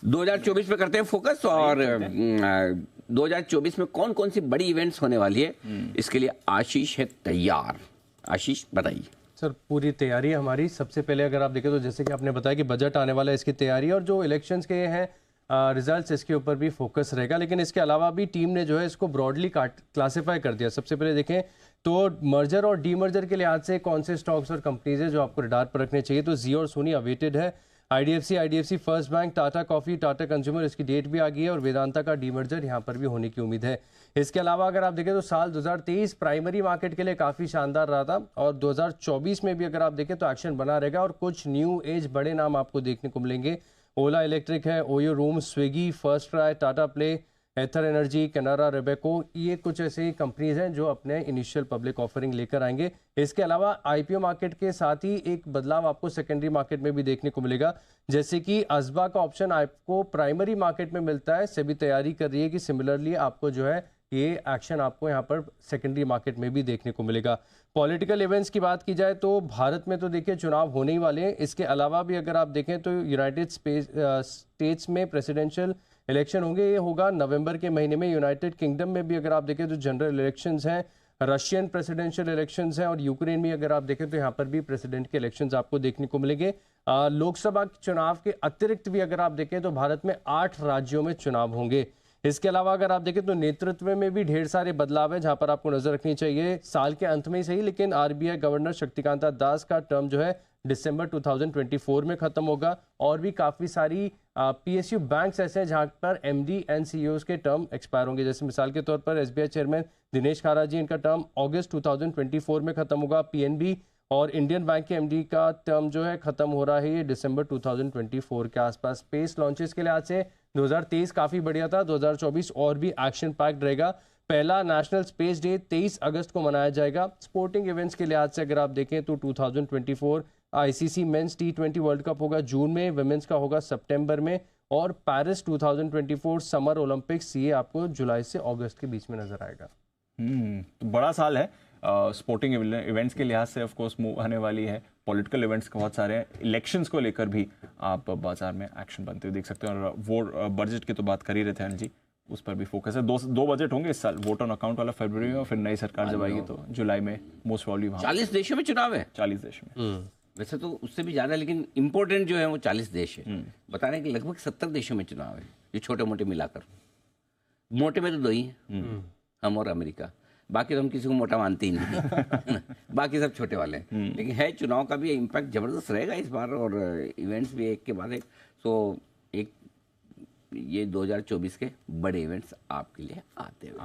2024 पे करते हैं फोकस। और 2024 में कौन कौन सी बड़ी इवेंट्स होने वाली है, इसके लिए आशीष है तैयार। आशीष बताइए। सर पूरी तैयारी हमारी, सबसे पहले अगर आप देखें तो जैसे कि आपने बताया कि बजट आने वाला है, इसकी तैयारी और जो इलेक्शंस के हैं रिजल्ट्स, इसके ऊपर भी फोकस रहेगा। लेकिन इसके अलावा भी टीम ने जो है इसको ब्रॉडली क्लासिफाई कर दिया। सबसे पहले देखें तो मर्जर और डीमर्जर के लिहाज से कौन से स्टॉक्स और कंपनीज है जो आपको रडार पर रखने चाहिए, तो जी और सोनी अवेटेड है। IDFC first bank, Tata coffee, Tata consumer, इसकी डेट भी आ गई है और वेदांता का डीमर्जर यहाँ पर भी होने की उम्मीद है। इसके अलावा अगर आप देखें तो साल 2023 प्राइमरी मार्केट के लिए काफ़ी शानदार रहा था और 2024 में भी अगर आप देखें तो एक्शन बना रहेगा और कुछ न्यू एज बड़े नाम आपको देखने को मिलेंगे। ओला इलेक्ट्रिक है, Oyo room, Swiggy, first cry, Tata play, Ather energy, Canara, रेबेको, ये कुछ ऐसी कंपनीज हैं जो अपने इनिशियल पब्लिक ऑफरिंग लेकर आएंगे। इसके अलावा आईपीओ मार्केट के साथ ही एक बदलाव आपको सेकेंडरी मार्केट में भी देखने को मिलेगा, जैसे कि असबा का ऑप्शन आपको प्राइमरी मार्केट में मिलता है। सेबी तैयारी कर रही है कि सिमिलरली आपको जो है ये एक्शन आपको यहाँ पर सेकेंडरी मार्केट में भी देखने को मिलेगा। पॉलिटिकल इवेंट्स की बात की जाए तो भारत में तो देखिए चुनाव होने ही वाले हैं। इसके अलावा भी अगर आप देखें तो यूनाइटेड स्टेट्स में प्रेसिडेंशियल इलेक्शन होंगे, ये होगा नवंबर के महीने में। यूनाइटेड किंगडम में भी अगर आप देखें तो जनरल इलेक्शंस हैं, रशियन प्रेसिडेंशियल इलेक्शंस हैं और यूक्रेन में अगर आप देखें तो यहाँ पर भी प्रेसिडेंट के इलेक्शंस आपको देखने को मिलेंगे। लोकसभा चुनाव के अतिरिक्त भी अगर आप देखें तो भारत में 8 राज्यों में चुनाव होंगे। इसके अलावा अगर आप देखें तो नेतृत्व में भी ढेर सारे बदलाव हैं जहां पर आपको नजर रखनी चाहिए। साल के अंत में ही सही, लेकिन आरबीआई गवर्नर शक्तिकांता दास का टर्म जो है दिसंबर 2024 में खत्म होगा और भी काफी सारी पीएसयू बैंक्स ऐसे हैं जहां पर एमडी एंड सीईओज के टर्म एक्सपायर होंगे। जैसे मिसाल के तौर पर एसबीआई चेयरमैन दिनेश खारा जी, इनका टर्म अगस्त 2024 में खत्म होगा। पीएनबी और इंडियन बैंक के एमडी का टर्म जो है खत्म हो रहा है ये दिसंबर 2024 के आसपास। स्पेस लॉन्चेस के लिहाज से 2023 काफी बढ़िया था, 2024 और भी एक्शन पैक्ड रहेगा। पहला नेशनल स्पेस डे 23 अगस्त को मनाया जाएगा। स्पोर्टिंग इवेंट्स के लिहाज से अगर आप देखें तो 2024 आईसीसी मेंस टी20 वर्ल्ड कप होगा जून में, वुमेन्स का होगा सितंबर में और पेरिस 2024 समर ओलंपिक्स ये आपको जुलाई से अगस्त के बीच में नजर आएगा। तो बड़ा साल है स्पोर्टिंग इवेंट्स के लिहाज से। ऑफ कोर्स मूव आने वाली है, पॉलिटिकल इवेंट्स बहुत सारे हैं, इलेक्शंस को लेकर भी आप बाजार में एक्शन बनते हुए देख सकते हैं। और वोट बजट की तो बात कर ही रहे थे अनिल जी, उस पर भी फोकस है। दो बजट होंगे इस साल, वोट ऑन अकाउंट वाला फरवरी में और फिर नई सरकार जब आएगी तो जुलाई में मोस्ट प्रॉब्ली। 40 देशों में चुनाव है। 40 देश में, वैसे तो उससे भी ज्यादा, लेकिन इम्पोर्टेंट जो है वो 40 देश है। बता रहे हैं कि लगभग 70 देशों में चुनाव है, ये छोटे मोटे मिलाकर। मोटे में तो 2 ही हैं, हम और अमेरिका। बाकी तो हम किसी को मोटा मानते ही नहीं बाकी सब छोटे वाले हैं। लेकिन है, चुनाव का भी इम्पैक्ट जबरदस्त रहेगा इस बार और इवेंट्स भी एक के बाद एक। सो एक ये 2024 के बड़े इवेंट्स आपके लिए आते हुए